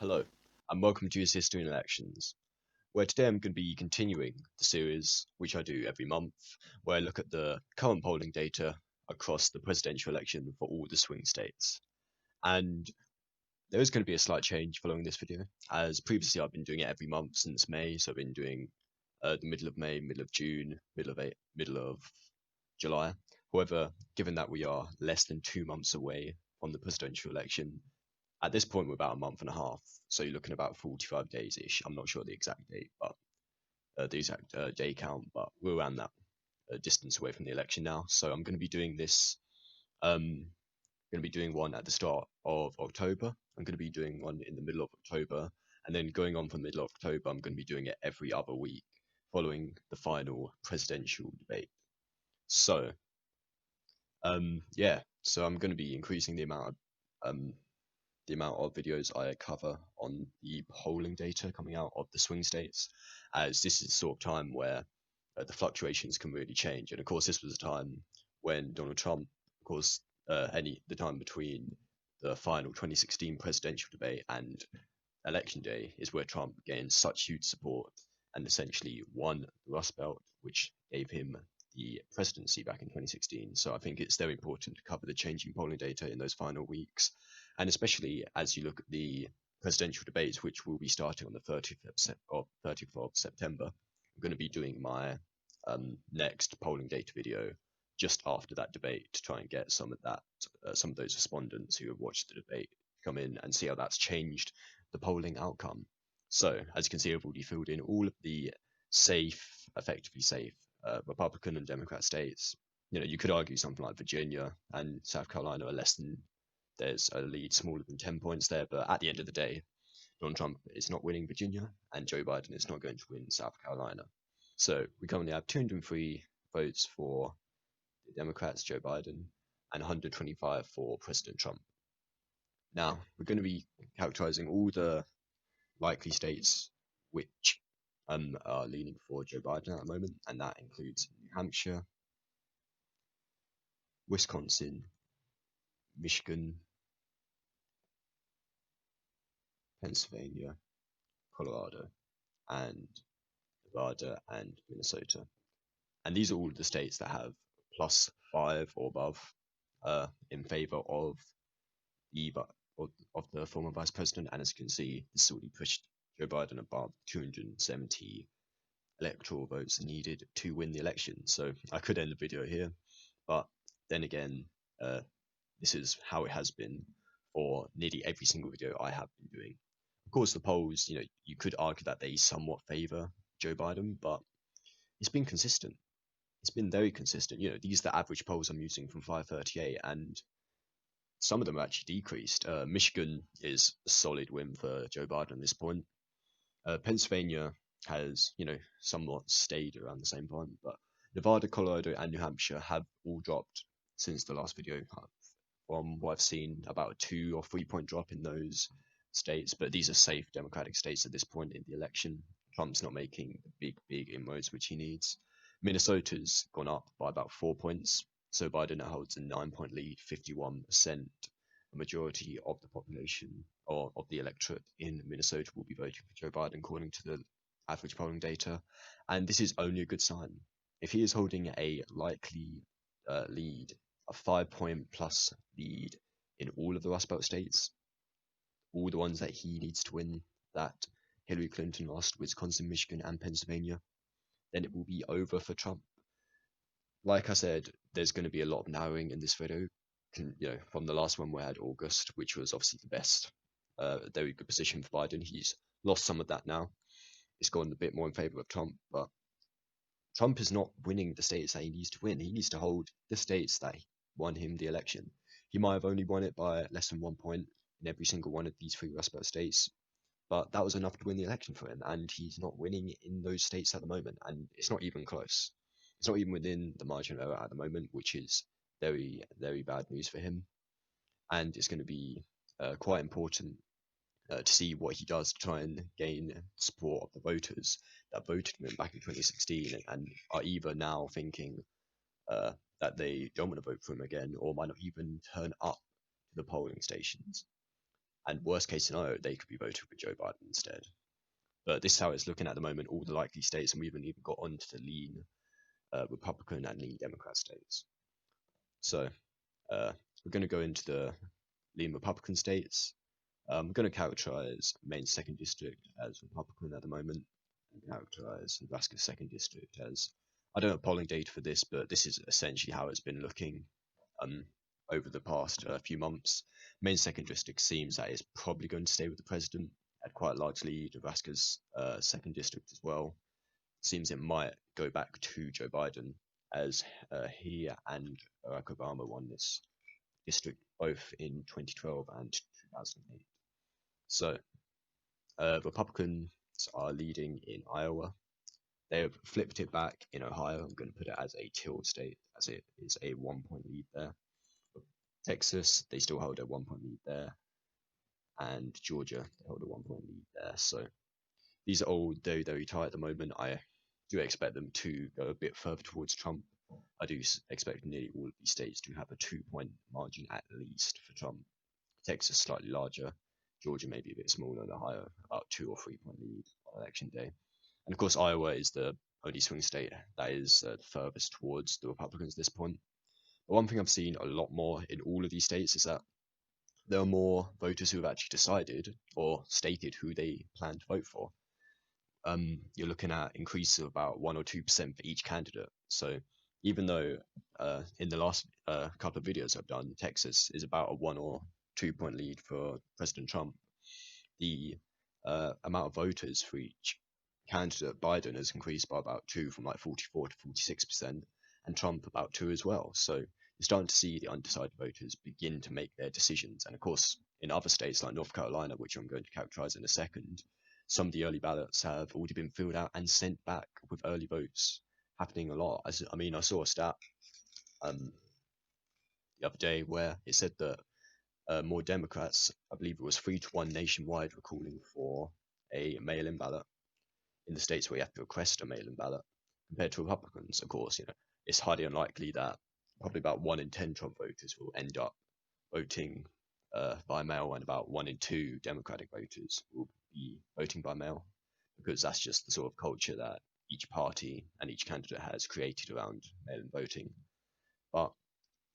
Hello, and welcome to History in Elections, where today I'm going to be continuing the series, which I do every month, where I look at the current polling data across the presidential election for all the swing states. And there is going to be a slight change following this video, as previously I've been doing it every month since May, so I've been doing the middle of May, middle of June, middle of July. However, given that we are less than 2 months away from the presidential election, at this point we're about a month and a half, so you're looking about 45 days ish. I'm not sure the exact date, but the exact day count, but we're around that distance away from the election now. So I'm going to be doing this. Going to be doing one at the start of October. I'm going to be doing one in the middle of October, and then going on from the middle of October, I'm going to be doing it every other week following the final presidential debate. So yeah, so I'm going to be increasing the amount of videos I cover on the polling data coming out of the swing states, as this is the sort of time where the fluctuations can really change. And of course, this was a time when Donald Trump, of course, the time between the final 2016 presidential debate and election day is where Trump gained such huge support and essentially won the Rust Belt, which gave him the presidency back in 2016. So I think it's very important to cover the changing polling data in those final weeks, and especially as you look at the presidential debates, which will be starting on the 30th of September. I'm going to be doing my next polling data video just after that debate to try and get some of those respondents who have watched the debate come in and see how that's changed the polling outcome. So, as you can see, I've already filled in all of the effectively safe Republican and Democrat states. You could argue something like Virginia and South Carolina are less than there's a lead smaller than 10 points there, but at the end of the day, Donald Trump is not winning Virginia and Joe Biden is not going to win South Carolina. So we currently have 203 votes for the Democrats, Joe Biden, and 125 for President Trump. Now, we're going to be characterizing all the likely states which are leaning for Joe Biden at the moment, and that includes New Hampshire, Wisconsin, Michigan, Pennsylvania, Colorado, and Nevada and Minnesota. And these are all the states that have +5 or above in favor the of the former vice president. And as you can see, this already pushed Joe Biden above 270 electoral votes needed to win the election. So I could end the video here, but then again, this is how it has been for nearly every single video I have been doing. Of course, the polls, you could argue that they somewhat favor Joe Biden, but it's been consistent. It's been very consistent. These are the average polls I'm using from 538, and some of them are actually decreased. Michigan is a solid win for Joe Biden at this point. Pennsylvania has, somewhat stayed around the same point, but Nevada, Colorado, and New Hampshire have all dropped since the last video. From what I've seen, about a 2 or 3 point drop in those states, but these are safe Democratic states at this point in the election. Trump's not making the big inroads which he needs. Minnesota's gone up by about 4 points, so Biden now holds a 9 point lead, 51%. A majority of the population or of the electorate in Minnesota will be voting for Joe Biden, according to the average polling data, and this is only a good sign. If he is holding a likely lead, a 5 point plus lead in all of the Rust Belt states, all the ones that he needs to win, that Hillary Clinton lost, Wisconsin, Michigan, and Pennsylvania, then it will be over for Trump. Like I said, there's going to be a lot of narrowing in this video. From the last one we had August, which was obviously the best, very good position for Biden. He's lost some of that now. It's gone a bit more in favor of Trump, but Trump is not winning the states that he needs to win. He needs to hold the states that won him the election. He might have only won it by less than 1 point in every single one of these 3 Rust Belt states, but that was enough to win the election for him, and he's not winning in those states at the moment, and it's not even close. It's not even within the margin of error at the moment, which is very, very bad news for him, and it's going to be quite important to see what he does to try and gain support of the voters that voted him back in 2016 and are either now thinking that they don't want to vote for him again or might not even turn up to the polling stations. And worst case scenario, they could be voting for Joe Biden instead. But this is how it's looking at the moment, all the likely states, and we haven't even got onto the lean Republican and lean Democrat states. So we're going to go into the lean Republican states. I'm going to characterize Maine's second district as Republican at the moment, and characterize Nebraska's second district as, I don't have polling data for this, but this is essentially how it's been looking over the past few months. Maine's second district seems that it's probably going to stay with the president at quite a large lead. Nebraska's second district as well. Seems it might go back to Joe Biden, as he and Barack Obama won this district both in 2012 and 2008. So Republicans are leading in Iowa. They have flipped it back in Ohio. I'm going to put it as a tilt state, as it is a 1 point lead there. Texas, they still hold a 1 point lead there. And Georgia, they hold a 1 point lead there. So these are all very, very tight at the moment. I do expect them to go a bit further towards Trump. I do expect nearly all of these states to have a 2 point margin at least for Trump. Texas slightly larger, Georgia maybe a bit smaller, and Ohio about 2 or 3 point lead on election day. And of course, Iowa is the only swing state that is the furthest towards the Republicans at this point. But one thing I've seen a lot more in all of these states is that there are more voters who have actually decided or stated who they plan to vote for. You're looking at increase of about 1 or 2% for each candidate. So even though in the last couple of videos I've done, Texas is about a 1 or 2 point lead for President Trump, the amount of voters for each candidate, Biden has increased by about 2, from like 44 to 46%, and Trump about 2 as well. So you're starting to see the undecided voters begin to make their decisions. And of course, in other states like North Carolina, which I'm going to characterize in a second, some of the early ballots have already been filled out and sent back with early votes happening a lot. I mean, I saw a stat the other day where it said that more Democrats, I believe it was 3-1 nationwide, were calling for a mail-in ballot in the states where you have to request a mail-in ballot, compared to Republicans. Of course, it's highly unlikely that probably about 1 in 10 Trump voters will end up voting by mail, and about 1 in 2 Democratic voters will be voting by mail, because that's just the sort of culture that each party and each candidate has created around mail-in voting. But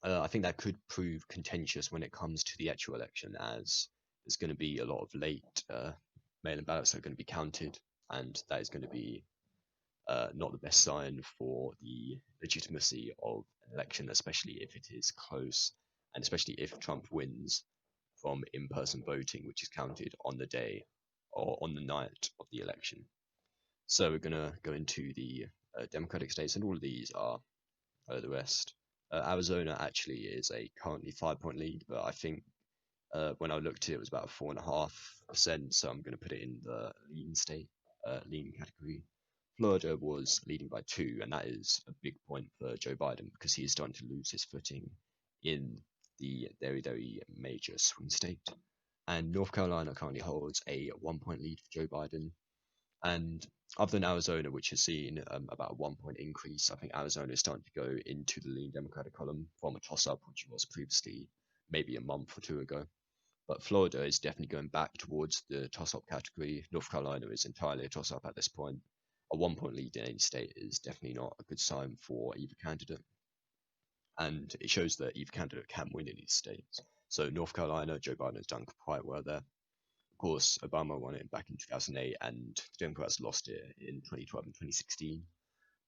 I think that could prove contentious when it comes to the actual election, as there's going to be a lot of late mail-in ballots that are going to be counted, and that is going to be not the best sign for the legitimacy of an election, especially if it is close, and especially if Trump wins from in-person voting, which is counted on the day or on the night of the election. So we're going to go into the Democratic states, and all of these are the rest. Arizona actually is a currently 5 point lead, but I think when I looked at it, it was about 4.5%. So I'm going to put it in the lean state, lean category. Florida was leading by 2, and that is a big point for Joe Biden, because he is starting to lose his footing in the very, very major swing state. And North Carolina currently holds a 1 point lead for Joe Biden. And other than Arizona, which has seen about a 1 point increase, I think Arizona is starting to go into the lean Democratic column from a toss-up, which was previously maybe a month or 2 ago. But Florida is definitely going back towards the toss-up category. North Carolina is entirely a toss-up at this point. A 1 point lead in any state is definitely not a good sign for either candidate. And it shows that either candidate can win in these states. So North Carolina, Joe Biden has done quite well there. Of course, Obama won it back in 2008, and the Democrats lost it in 2012 and 2016.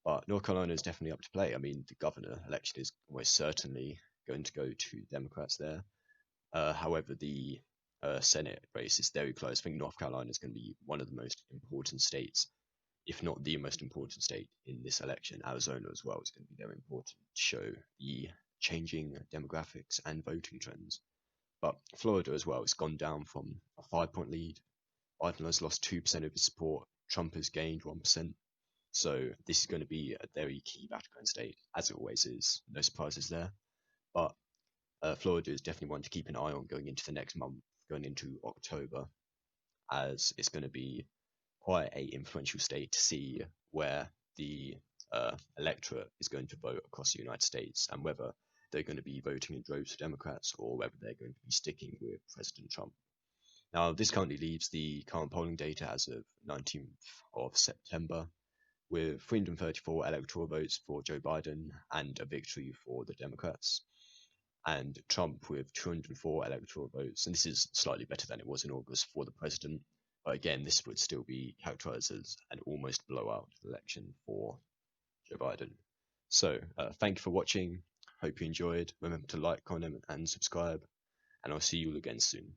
But North Carolina is definitely up to play. I mean, the governor election is almost certainly going to go to Democrats there. However, the Senate race is very close. I think North Carolina is going to be one of the most important states, if not the most important state in this election. Arizona as well is going to be very important to show the changing demographics and voting trends. But Florida as well has gone down from a 5 point lead. Biden has lost 2% of his support. Trump has gained 1%. So this is going to be a very key battleground state, as it always is. No surprises there. But Florida is definitely one to keep an eye on going into the next month, going into October, as it's going to be quite a influential state to see where the electorate is going to vote across the United States, and whether they're going to be voting in droves for Democrats or whether they're going to be sticking with President Trump. Now, this currently leaves the current polling data as of 19th of September, with 334 electoral votes for Joe Biden and a victory for the Democrats, and Trump with 204 electoral votes. And this is slightly better than it was in August for the president. But again, this would still be characterized as an almost blowout election for Joe Biden. So, thank you for watching. Hope you enjoyed. Remember to like, comment, and subscribe. And I'll see you all again soon.